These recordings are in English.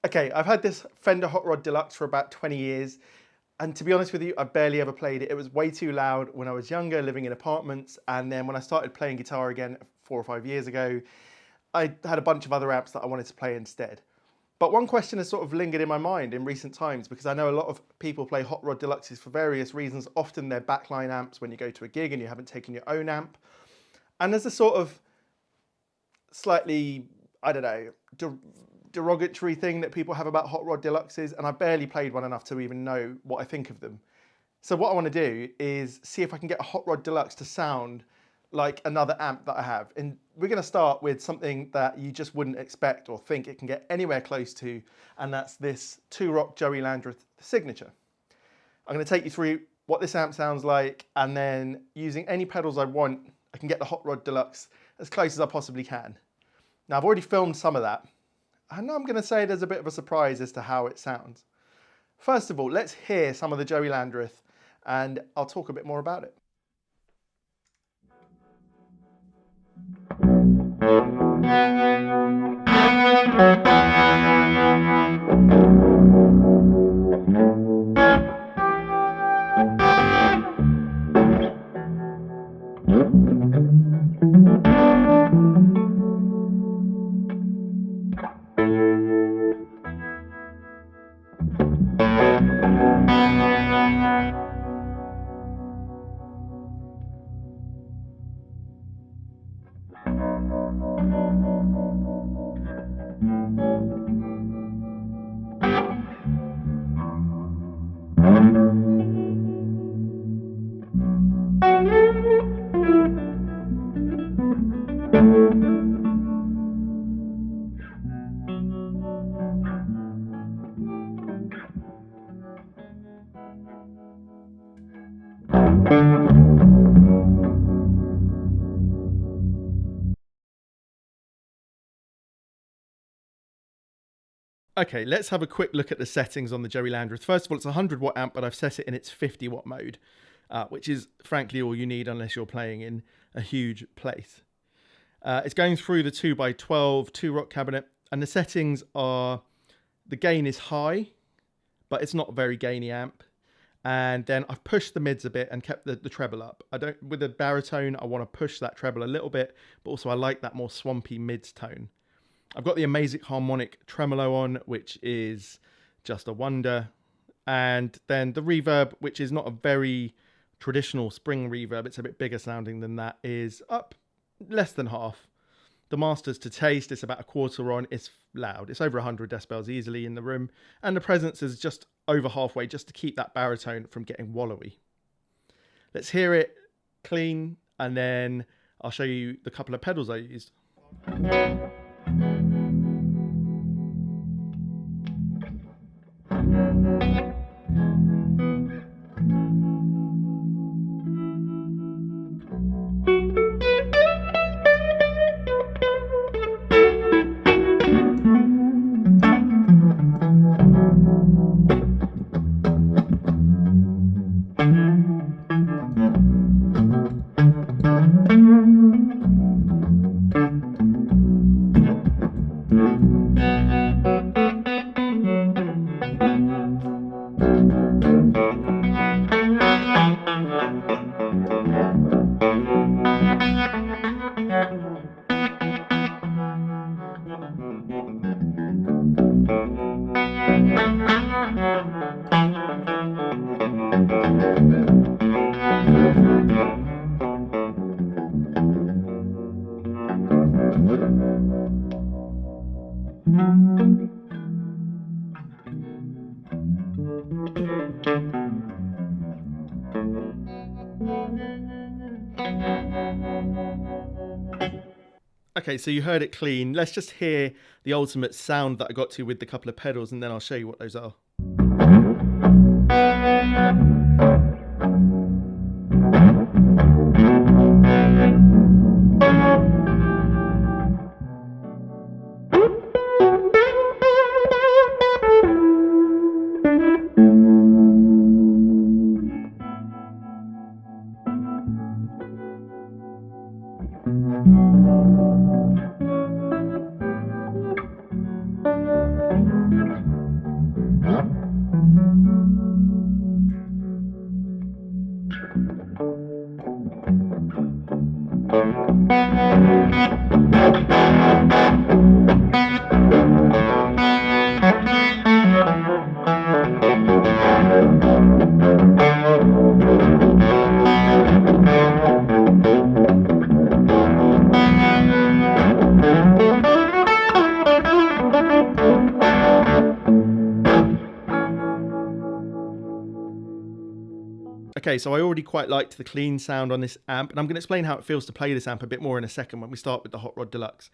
Okay, I've had this Fender Hot Rod Deluxe for about 20 years. And to be honest with you, I barely ever played it. It was way too loud when I was younger, living in apartments. And then when I started playing guitar again 4 or 5 years ago, I had a bunch of other amps that I wanted to play instead. But one question has sort of lingered in my mind in recent times, because I know a lot of people play Hot Rod Deluxes for various reasons. Often they're backline amps when you go to a gig and you haven't taken your own amp. And there's a sort of slightly, I don't know, derogatory thing that people have about Hot Rod Deluxes, and I barely played one enough to even know what I think of them. So what I want to do is see if I can get a Hot Rod Deluxe to sound like another amp that I have. And we're going to start with something that you just wouldn't expect or think it can get anywhere close to, and that's this 2-Rock Joey Landreth Signature. I'm going to take you through what this amp sounds like, and then using any pedals I want, I can get the Hot Rod Deluxe as close as I possibly can. Now I've already filmed some of that, and I'm going to say there's a bit of a surprise as to how it sounds. First of all, let's hear some of the Joey Landreth, and I'll talk a bit more about it. Okay, let's have a quick look at the settings on the Joey Landreth. First of all, it's a 100 watt amp, but I've set it in its 50 watt mode, which is frankly all you need unless you're playing in a huge place. It's going through the 2x12 2-Rock cabinet, and the settings are, the gain is high, but it's not a very gainy amp. And then I've pushed the mids a bit and kept the treble up. With the baritone, I want to push that treble a little bit, but also I like that more swampy mids tone. I've got the amazing Harmonic Tremolo on, which is just a wonder. And then the reverb, which is not a very traditional spring reverb, it's a bit bigger sounding than that, is up less than half. The master's to taste, it's about a quarter on. It's loud. It's over 100 decibels easily in the room. And the presence is just over halfway, just to keep that baritone from getting wallowy. Let's hear it clean, and then I'll show you the couple of pedals I used. Okay, so you heard it clean. Let's just hear the ultimate sound that I got to with the couple of pedals, and then I'll show you what those are. Okay, so I already quite liked the clean sound on this amp, and I'm going to explain how it feels to play this amp a bit more in a second when we start with the Hot Rod Deluxe.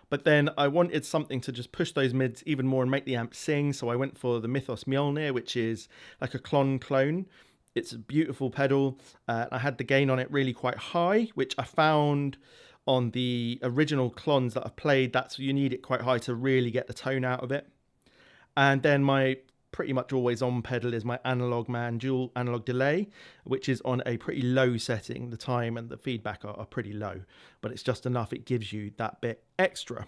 But then I wanted something to just push those mids even more and make the amp sing, so I went for the Mythos Mjolnir, which is like a clone. It's a beautiful pedal. I had the gain on it really quite high, which I found on the original clones that I've played, that's you need it quite high to really get the tone out of it. And then my pretty much always on pedal is my Analog Man dual analog delay, which is on a pretty low setting. The time and the feedback are pretty low, but it's just enough. It gives you that bit extra.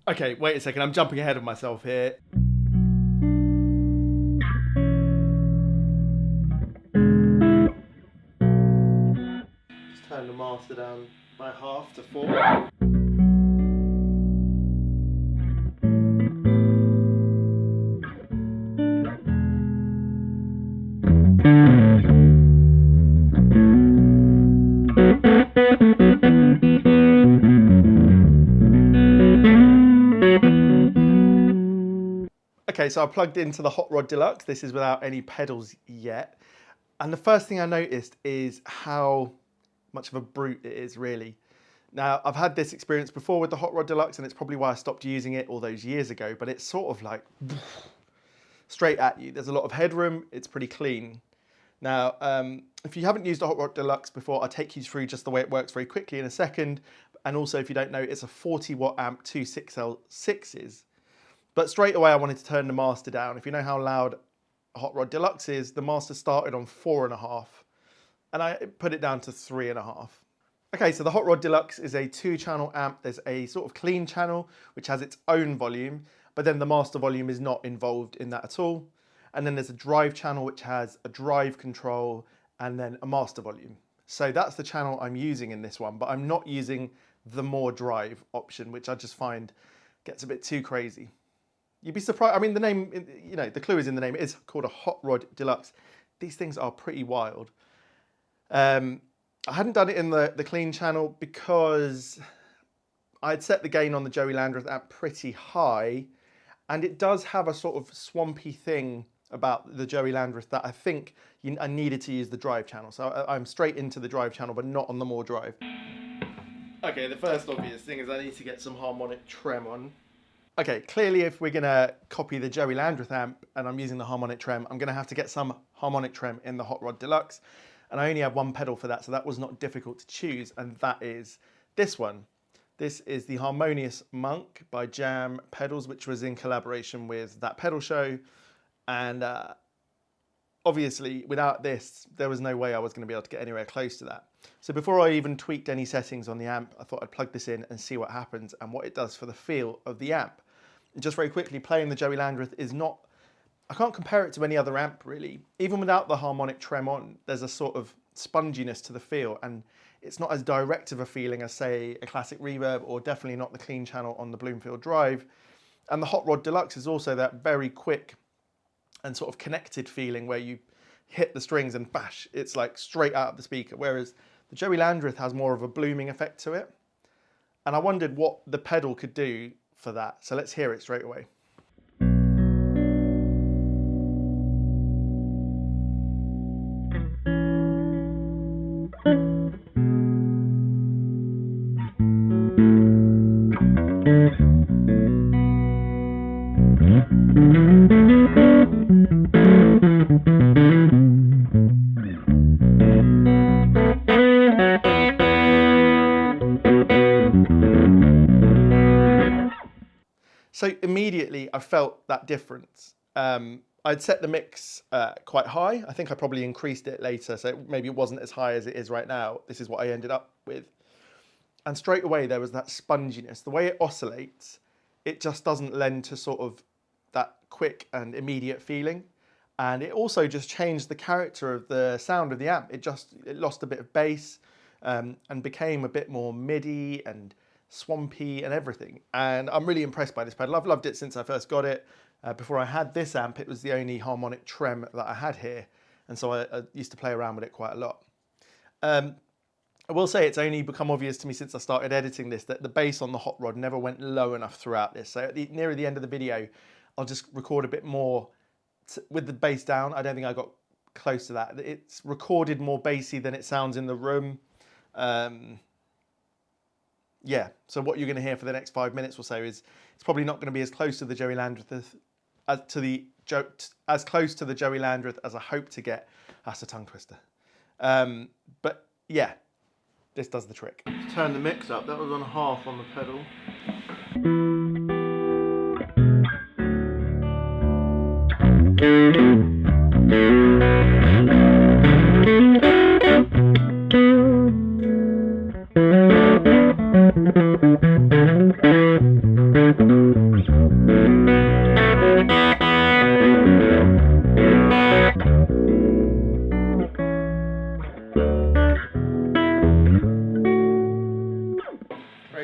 Okay, wait a second. I'm jumping ahead of myself here. Just turn the master down by half to 4. Okay, so I plugged into the Hot Rod Deluxe. This is without any pedals yet. And the first thing I noticed is how much of a brute it is, really. Now, I've had this experience before with the Hot Rod Deluxe, and it's probably why I stopped using it all those years ago, but it's sort of like straight at you. There's a lot of headroom. It's pretty clean. Now, if you haven't used a Hot Rod Deluxe before, I'll take you through just the way it works very quickly in a second. And also, if you don't know, it's a 40 watt amp, 2 6L6s. But straight away, I wanted to turn the master down. If you know how loud Hot Rod Deluxe is, the master started on 4.5, and I put it down to 3.5. Okay, so the Hot Rod Deluxe is a 2-channel amp. There's a sort of clean channel, which has its own volume, but then the master volume is not involved in that at all. And then there's a drive channel, which has a drive control and then a master volume. So that's the channel I'm using in this one, but I'm not using the more drive option, which I just find gets a bit too crazy. You'd be surprised. I mean, the name, you know, the clue is in the name. It is called a Hot Rod Deluxe. These things are pretty wild. I hadn't done it in the clean channel because I'd set the gain on the Joey Landreth amp pretty high, and it does have a sort of swampy thing about the Joey Landreth that I think I needed to use the drive channel. So I'm straight into the drive channel, but not on the more drive. Okay, the first obvious thing is I need to get some harmonic trem on. Okay, clearly if we're gonna copy the Joey Landreth amp and I'm using the harmonic trem, I'm gonna have to get some harmonic trem in the Hot Rod Deluxe. And I only have one pedal for that, so that was not difficult to choose, and that is this one. This is the Harmonious Monk by Jam Pedals, which was in collaboration with That Pedal Show. And obviously, without this, there was no way I was going to be able to get anywhere close to that. So before I even tweaked any settings on the amp, I thought I'd plug this in and see what happens and what it does for the feel of the amp. And just very quickly, playing the Joey Landreth is not, I can't compare it to any other amp really. Even without the harmonic trem on, there's a sort of sponginess to the feel, and it's not as direct of a feeling as, say, a classic reverb, or definitely not the clean channel on the Bloomfield Drive. And the Hot Rod Deluxe is also that very quick and sort of connected feeling where you hit the strings and bash, it's like straight out of the speaker, whereas the Joey Landreth has more of a blooming effect to it. And I wondered what the pedal could do for that. So let's hear it straight away. So immediately I felt that difference. I'd set the mix quite high. I think I probably increased it later, so maybe it wasn't as high as it is right now. This is what I ended up with. And straight away there was that sponginess. The way it oscillates, it just doesn't lend to sort of that quick and immediate feeling. And it also just changed the character of the sound of the amp. It lost a bit of bass and became a bit more MIDI and swampy and everything. And I'm really impressed by this pedal. I've loved it since I first got it. Before I had this amp, it was the only harmonic trem that I had here. and so I used to play around with it quite a lot. I will say it's only become obvious to me since I started editing this that the bass on the Hot Rod never went low enough throughout this. So near the end of the video, I'll just record a bit more with the bass down. I don't think I got close to that. It's recorded more bassy than it sounds in the room. Yeah, so what you're going to hear for the next 5 minutes or so is it's probably not going to be as close to the Joey Landreth as close to the Joey Landreth as I hope to get. That's a tongue twister. But yeah. This does the trick. Turn the mix up. That was on half on the pedal.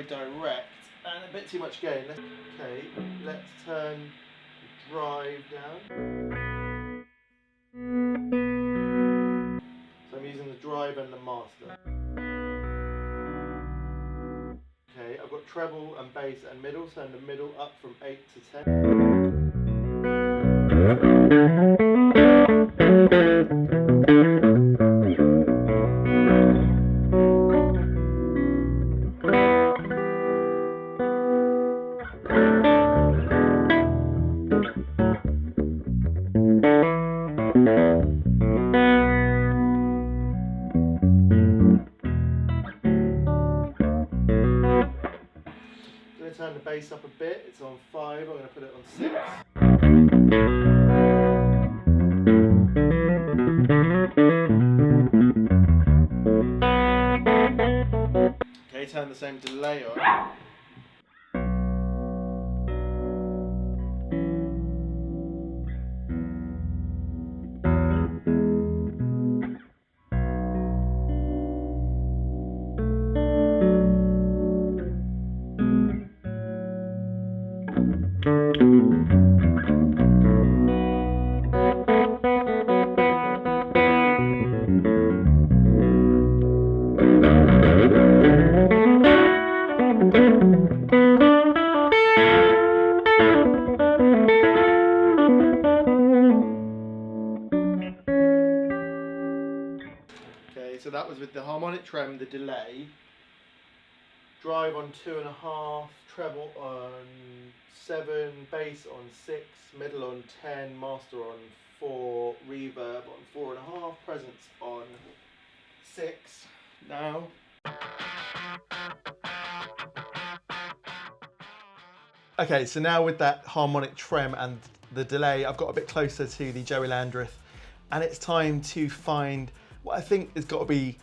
Direct and a bit too much gain. Okay, let's turn the drive down. So I'm using the drive and the master. Okay, I've got treble and bass and middle, so the middle up from 8 to 10. Turn the bass up a bit, it's on 5, I'm going to put it on 6. Okay, turn the same delay on. So that was with the harmonic trem, the delay, drive on 2.5, treble on 7, bass on 6, middle on 10, master on 4, reverb on 4.5, presence on 6. Now. Okay, so now with that harmonic trem and the delay, I've got a bit closer to the Joey Landreth, and it's time to find what I think has got to be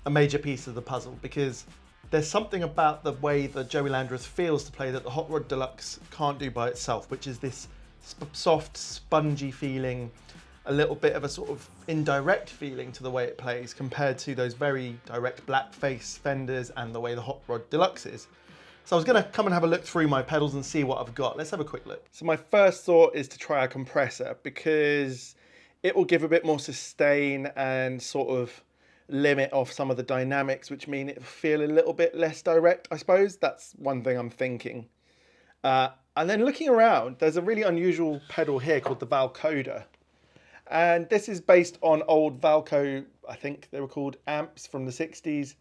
a major piece of the puzzle, because there's something about the way the Joey Landreth feels to play that the Hot Rod Deluxe can't do by itself, which is this soft, spongy feeling, a little bit of a sort of indirect feeling to the way it plays compared to those very direct black face Fenders and the way the Hot Rod Deluxe is. So I was going to come and have a look through my pedals and see what I've got. Let's have a quick look. So my first thought is to try a compressor, because it will give a bit more sustain and sort of limit off some of the dynamics, which mean it will feel a little bit less direct, I suppose. That's one thing I'm thinking. And then looking around, there's a really unusual pedal here called the Valcoder. And this is based on old Valco, I think they were called amps from the 60s.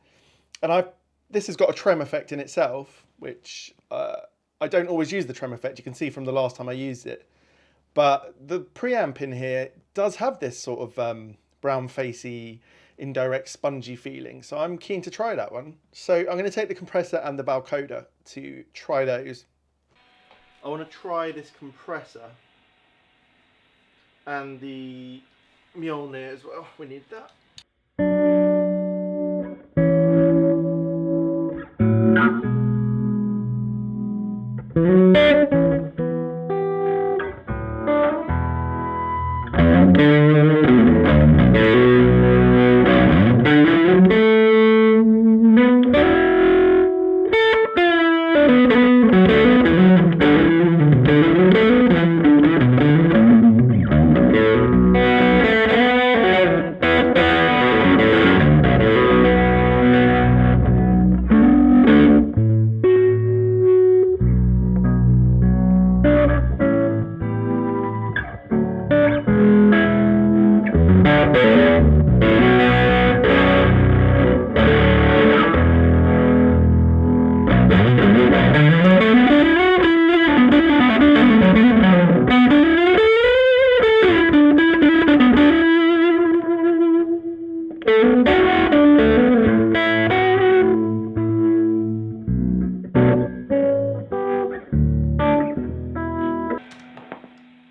And this has got a trem effect in itself, which I don't always use the trem effect. You can see from the last time I used it. But the preamp in here does have this sort of brown facey, indirect, spongy feeling. So I'm keen to try that one. So I'm going to take the compressor and the Valcoder to try those. I want to try this compressor and the Mjolnir as well. We need that.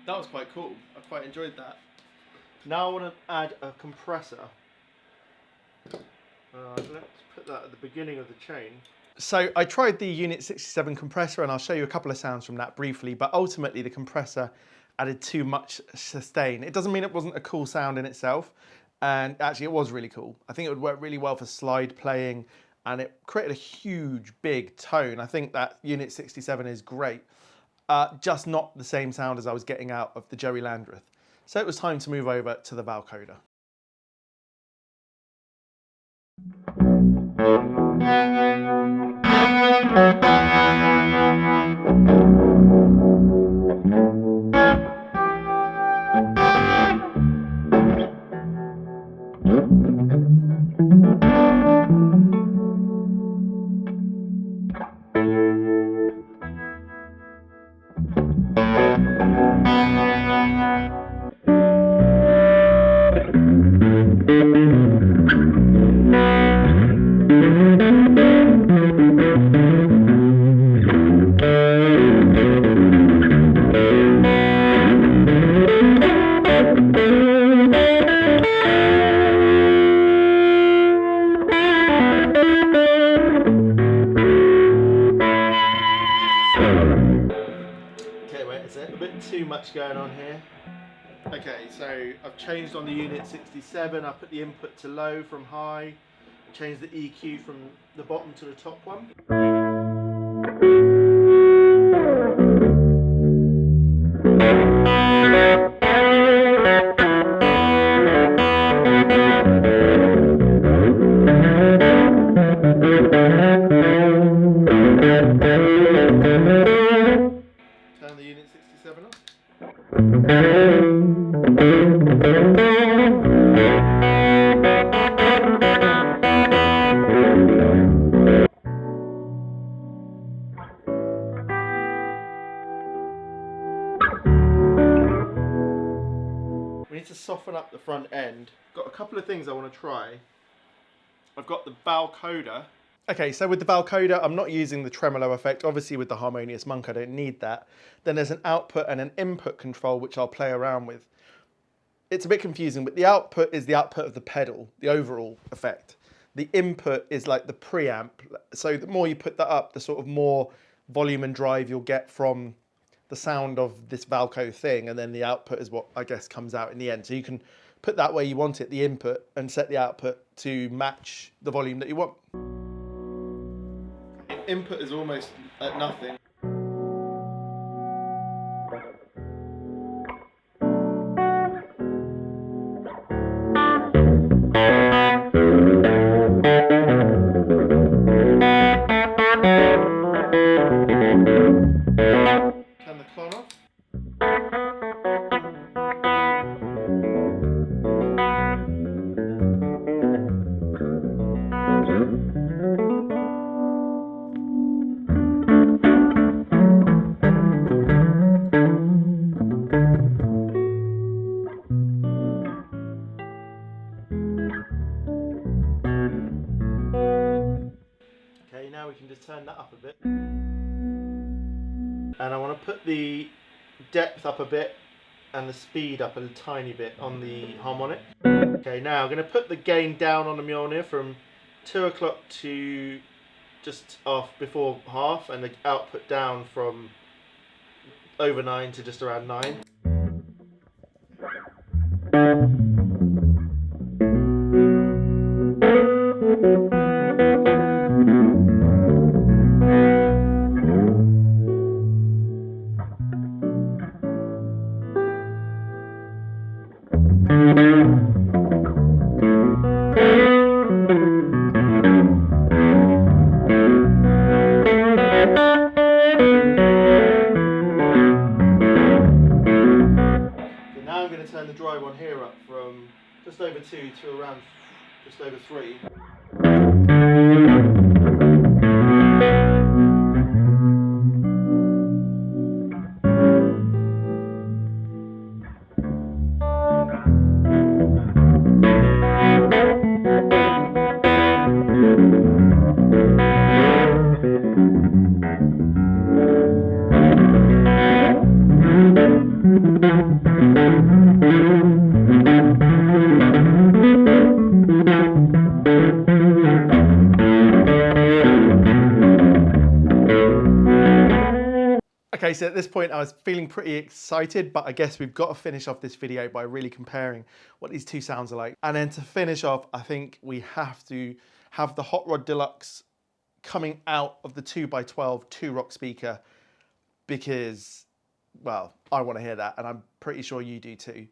That was quite cool. I quite enjoyed that. Now I want to add a compressor. Let's put that at the beginning of the chain. So I tried the Unit 67 compressor, and I'll show you a couple of sounds from that briefly, but ultimately the compressor added too much sustain. It doesn't mean it wasn't a cool sound in itself, and actually it was really cool. I think it would work really well for slide playing, and it created a huge, big tone. I think that Unit 67 is great. Just not the same sound as I was getting out of the Joey Landreth. So it was time to move over to the Valcoder. Too much going on here. Okay, so I've changed on the Unit 67. I put the input to low from high, changed the EQ from the bottom to the top one. Turn the Unit 67 off. We need to soften up the front end. Got a couple of things I want to try. I've got the Valcoder. Okay, so with the Valcoder, I'm not using the tremolo effect. Obviously with the Harmonious Monk, I don't need that. Then there's an output and an input control, which I'll play around with. It's a bit confusing, but the output is the output of the pedal, the overall effect. The input is like the preamp. So the more you put that up, the sort of more volume and drive you'll get from the sound of this Valco thing. And then the output is what I guess comes out in the end. So you can put that where you want it, the input, and set the output to match the volume that you want. Input is almost at nothing. Turn the clone off. Okay, now we can just turn that up a bit. And I want to put the depth up a bit and the speed up a tiny bit on the harmonic. Okay, now I'm going to put the gain down on the Mjolnir from 2 o'clock to just off before half, and the output down from over 9 to just around 9. Turn the dry one here up from just over 2 to around just over 3. Okay, so at this point I was feeling pretty excited, but I guess we've got to finish off this video by really comparing what these two sounds are like. And then to finish off, I think we have to have the Hot Rod Deluxe coming out of the 2x12 2-rock speaker because, well, I want to hear that, and I'm pretty sure you do too.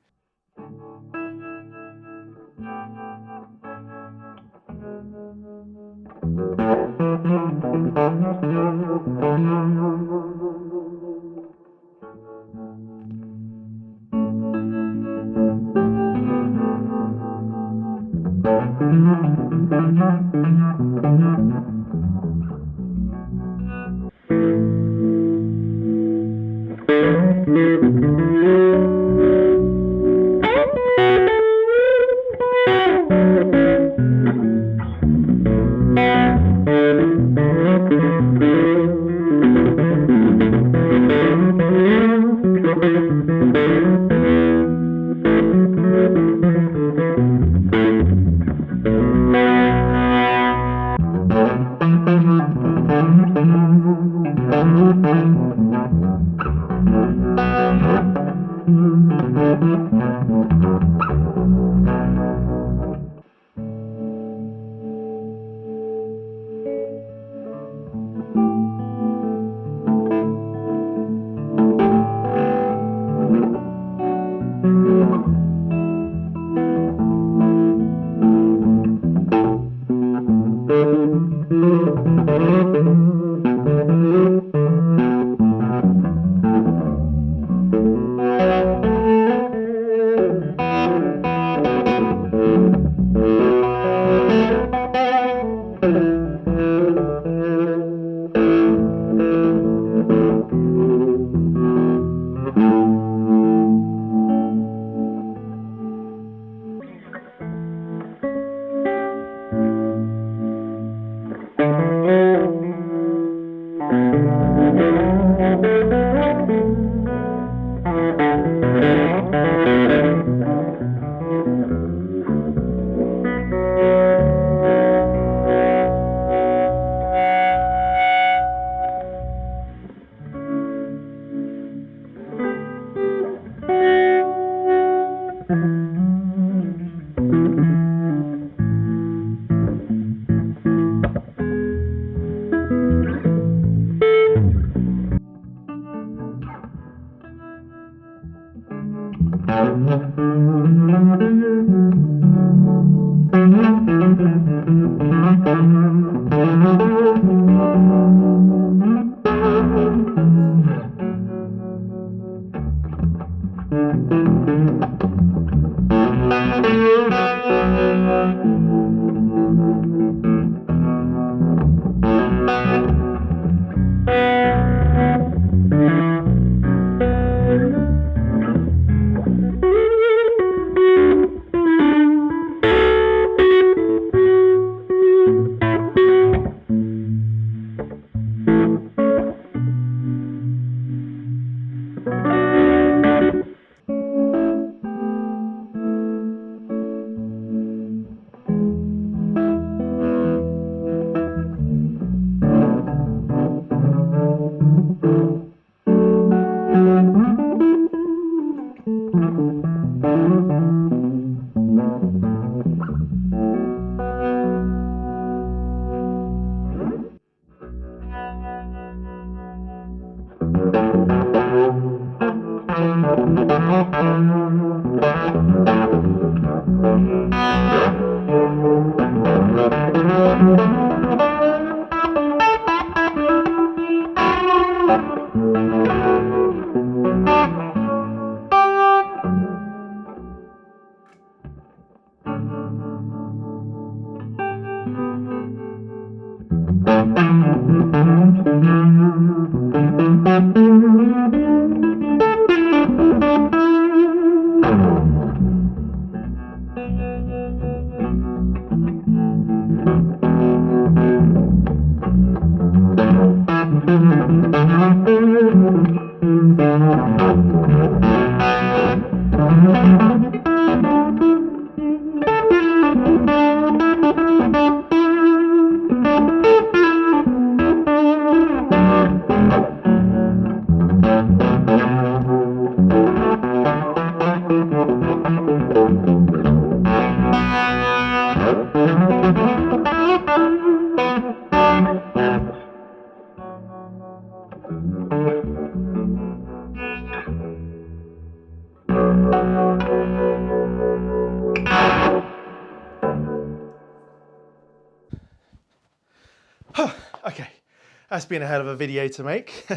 That's been a hell of a video to make.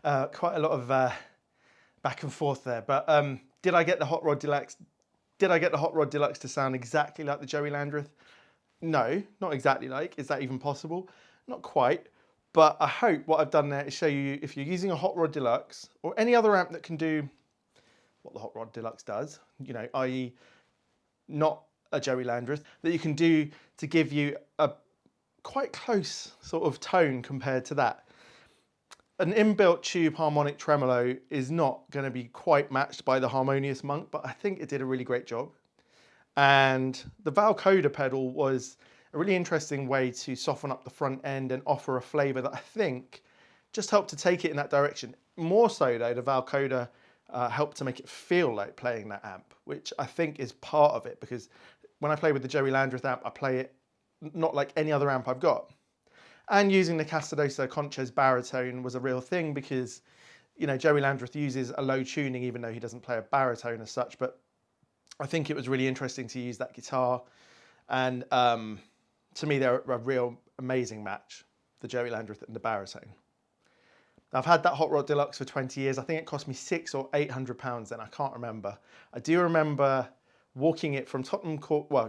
Quite a lot of back and forth there. But did I get the Hot Rod Deluxe? Did I get the Hot Rod Deluxe to sound exactly like the Joey Landreth? No, not exactly like. Is that even possible? Not quite. But I hope what I've done there is show you, if you're using a Hot Rod Deluxe or any other amp that can do what the Hot Rod Deluxe does, you know, i.e. not a Joey Landreth, that you can do to give you a quite close sort of tone compared to that. An inbuilt tube harmonic tremolo is not going to be quite matched by the Harmonious Monk, but I think it did a really great job. And the Valcoder pedal was a really interesting way to soften up the front end and offer a flavour that I think just helped to take it in that direction. More so though, the Valcoder helped to make it feel like playing that amp, which I think is part of it, because when I play with the Joey Landreth amp, I play it not like any other amp I've got. And using the Castedosa Conchers Baritone was a real thing because, you know, Joey Landreth uses a low tuning even though he doesn't play a baritone as such, but I think it was really interesting to use that guitar. And to me, they're a real amazing match, the Joey Landreth and the baritone. I've had that Hot Rod Deluxe for 20 years. I think it cost me £600 or £800 then, I can't remember. I do remember walking it from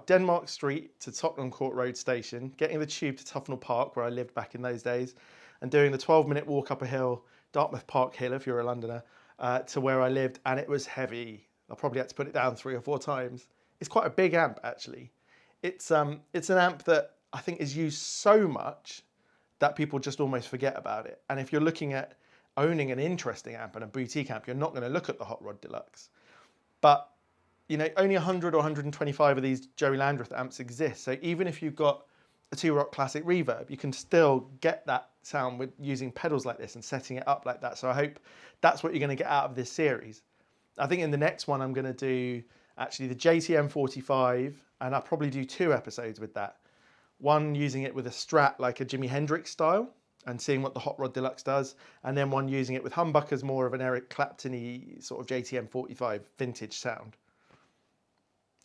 Denmark Street to Tottenham Court Road Station, getting the tube to Tufnell Park, where I lived back in those days, and doing the 12-minute walk up a hill, Dartmouth Park Hill if you're a Londoner, to where I lived, and it was heavy. I probably had to put it down 3 or 4 times. It's quite a big amp, actually. It's an amp that I think is used so much that people just almost forget about it. And if you're looking at owning an interesting amp and a boutique amp, you're not going to look at the Hot Rod Deluxe. But you know, only 100 or 125 of these Joey Landreth amps exist. So even if you've got a 2-Rock Classic reverb, you can still get that sound with using pedals like this and setting it up like that. So I hope that's what you're going to get out of this series. I think in the next one, I'm going to do actually the JTM 45, and I'll probably do 2 episodes with that. One using it with a Strat like a Jimi Hendrix style and seeing what the Hot Rod Deluxe does, and then one using it with humbuckers, more of an Eric Clapton-y sort of JTM 45 vintage sound.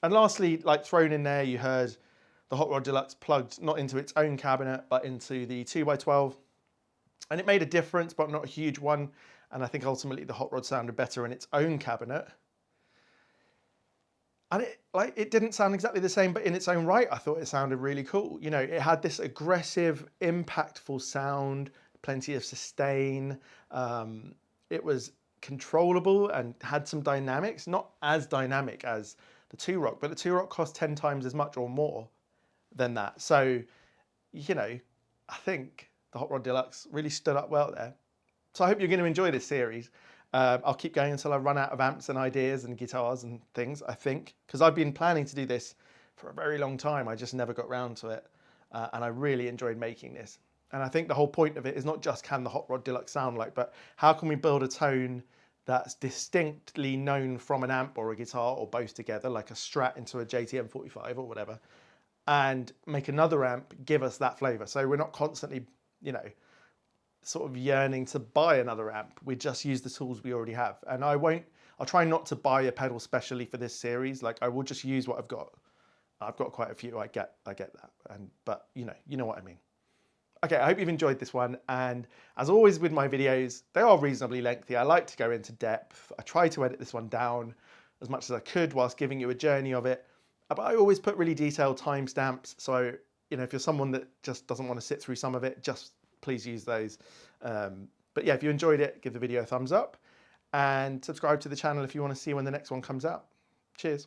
And lastly, like thrown in there, you heard the Hot Rod Deluxe plugged not into its own cabinet, but into the 2x12. And it made a difference, but not a huge one. And I think ultimately the Hot Rod sounded better in its own cabinet. And it didn't sound exactly the same, but in its own right, I thought it sounded really cool. You know, it had this aggressive, impactful sound, plenty of sustain. It was controllable and had some dynamics, not as dynamic as the 2-Rock, but the 2-Rock cost 10 times as much or more than that. So, you know, I think the Hot Rod Deluxe really stood up well there. So I hope you're going to enjoy this series. I'll keep going until I run out of amps and ideas and guitars and things, I think, because I've been planning to do this for a very long time. I just never got round to it. And I really enjoyed making this. And I think the whole point of it is not just can the Hot Rod Deluxe sound like, but how can we build a tone that's distinctly known from an amp or a guitar or both together, like a Strat into a JTM 45 or whatever, and make another amp give us that flavour. So we're not constantly, you know, sort of yearning to buy another amp. We just use the tools we already have. And I'll try not to buy a pedal specially for this series. Like I will just use what I've got. I've got quite a few, I get that. But you know what I mean. Okay, I hope you've enjoyed this one, and as always with my videos, they are reasonably lengthy. I like to go into depth. I try to edit this one down as much as I could whilst giving you a journey of it, but I always put really detailed timestamps, so you know, if you're someone that just doesn't want to sit through some of it, just please use those. But yeah, if you enjoyed it, give the video a thumbs up, and subscribe to the channel if you want to see when the next one comes out. Cheers.